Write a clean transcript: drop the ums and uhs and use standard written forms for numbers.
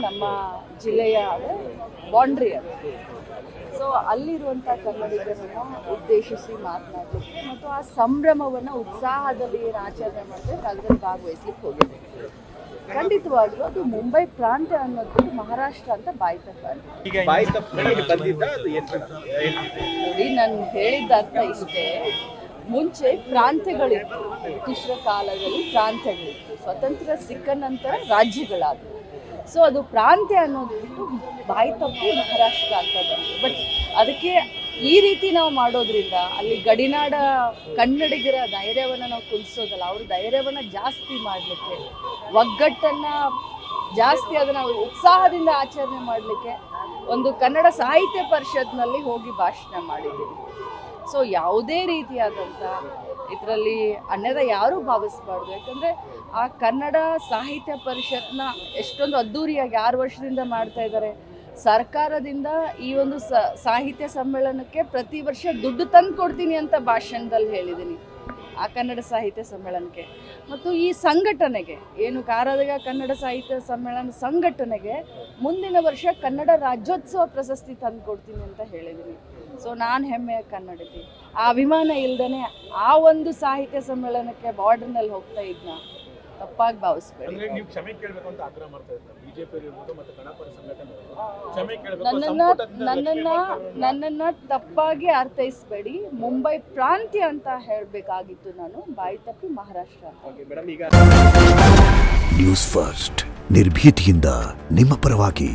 ನಮ್ಮ ಜಿಲ್ಲೆಯ ಬೌಂಡ್ರಿ ಅದು. ಸೊ ಅಲ್ಲಿರುವಂಥ ಕನ್ನಡಿಗರನ್ನು ಉದ್ದೇಶಿಸಿ ಮಾತನಾಡಲಿಕ್ಕೆ ಮತ್ತು ಆ ಸಂಭ್ರಮವನ್ನು ಉತ್ಸಾಹದಲ್ಲಿ ಏನು ಆಚರಣೆ ಮಾಡಬೇಕು ಅದರಲ್ಲಿ ಭಾಗವಹಿಸ್ಲಿಕ್ಕೆ ಹೋಗಿದೆ. ಖಂಡಿತವಾಗ್ಲೂ ಅದು ಮುಂಬೈ ಪ್ರಾಂತ್ಯ ಅನ್ನೋದು ಮಹಾರಾಷ್ಟ್ರ ಅಂತ ಬಾಯಿ ನೋಡಿ. ನಾನು ಹೇಳಿದ್ದ ಅರ್ಥ ಇಷ್ಟೇ, ಮುಂಚೆ ಪ್ರಾಂತ್ಯಗಳಿತ್ತು, ಬ್ರಿಟಿಷರ ಕಾಲದಲ್ಲಿ ಪ್ರಾಂತ್ಯಗಳಿತ್ತು, ಸ್ವತಂತ್ರ ಸಿಕ್ಕ ನಂತರ ರಾಜ್ಯಗಳಾದವು. ಸೊ ಅದು ಪ್ರಾಂತ್ಯ ಅನ್ನೋದು ಬಿಟ್ಟು ಬಾಯಿ ತಪ್ಪು ಮಹಾರಾಷ್ಟ್ರ ಅಂತ ಬಂತು. ಬಟ್ ಅದಕ್ಕೆ ಈ ರೀತಿ ನಾವು ಮಾಡೋದ್ರಿಂದ ಅಲ್ಲಿ ಗಡಿನಾಡ ಕನ್ನಡಿಗರ ಧೈರ್ಯವನ್ನು ನಾವು ಕುದಿಸೋದಲ್ಲ, ಅವ್ರ ಧೈರ್ಯವನ್ನು ಜಾಸ್ತಿ ಮಾಡಲಿಕ್ಕೆ, ಒಗ್ಗಟ್ಟನ್ನು ಜಾಸ್ತಿ ಅದನ್ನು ಉತ್ಸಾಹದಿಂದ ಆಚರಣೆ ಮಾಡಲಿಕ್ಕೆ ಒಂದು ಕನ್ನಡ ಸಾಹಿತ್ಯ ಪರಿಷತ್ನಲ್ಲಿ ಹೋಗಿ ಭಾಷಣ ಮಾಡಿದ್ದೀನಿ. ಸೊ ಯಾವುದೇ ರೀತಿಯಾದಂಥ ಇದರಲ್ಲಿ ಅನ್ಯದ ಯಾರೂ ಭಾವಿಸಬಾರ್ದು. ಯಾಕಂದರೆ ಆ ಕನ್ನಡ ಸಾಹಿತ್ಯ ಪರಿಷತ್ನ ಎಷ್ಟೊಂದು ಅದ್ಧೂರಿಯಾಗಿ 6 ವರ್ಷದಿಂದ ಮಾಡ್ತಾ ಇದ್ದಾರೆ. ಸರ್ಕಾರದಿಂದ ಈ ಒಂದು ಸಾಹಿತ್ಯ ಸಮ್ಮೇಳನಕ್ಕೆ ಪ್ರತಿ ವರ್ಷ ದುಡ್ಡು ತಂದು ಕೊಡ್ತೀನಿ ಅಂತ ಭಾಷಣದಲ್ಲಿ ಹೇಳಿದ್ದೀನಿ, ಆ ಕನ್ನಡ ಸಾಹಿತ್ಯ ಸಮ್ಮೇಳನಕ್ಕೆ. ಮತ್ತು ಈ ಸಂಘಟನೆಗೆ ಏನು ಕಾರದಗ ಕನ್ನಡ ಸಾಹಿತ್ಯ ಸಮ್ಮೇಳನ ಸಂಘಟನೆಗೆ ಮುಂದಿನ ವರ್ಷ ಕನ್ನಡ ರಾಜ್ಯೋತ್ಸವ ಪ್ರಶಸ್ತಿ ತಂದು ಕೊಡ್ತೀನಿ ಅಂತ ಹೇಳಿದ್ದೀನಿ. ಸೊ ನಾನು ಹೆಮ್ಮೆಯ ಕನ್ನಡತಿ, ಆ ಅಭಿಮಾನ ಇಲ್ದೇ ಆ ಒಂದು ಸಾಹಿತ್ಯ ಸಮ್ಮೇಳನಕ್ಕೆ ಬಾರ್ಡರ್ನಲ್ಲಿ ಹೋಗ್ತಾ ಇದ್ನ ತಪ್ಪಾಗಿ ಭಾವಿಸ್ಬೇಡಿ. ನನ್ನನ್ನು ತಪ್ಪಾಗಿ ಅರ್ಥೈಸಬೇಡಿ. ಮುಂಬೈ ಪ್ರಾಂತ್ಯ ಅಂತ ಹೇಳಬೇಕಾಗಿತ್ತು, ನಾನು ಬಾಯಿ ತಪ್ಪಿ ಮಹಾರಾಷ್ಟ್ರ ಅಂತ. ನ್ಯೂಸ್ ಫಸ್ಟ್ ನಿರ್ಭೀತಿಯಿಂದ ನಿಮ್ಮ ಪರವಾಗಿ.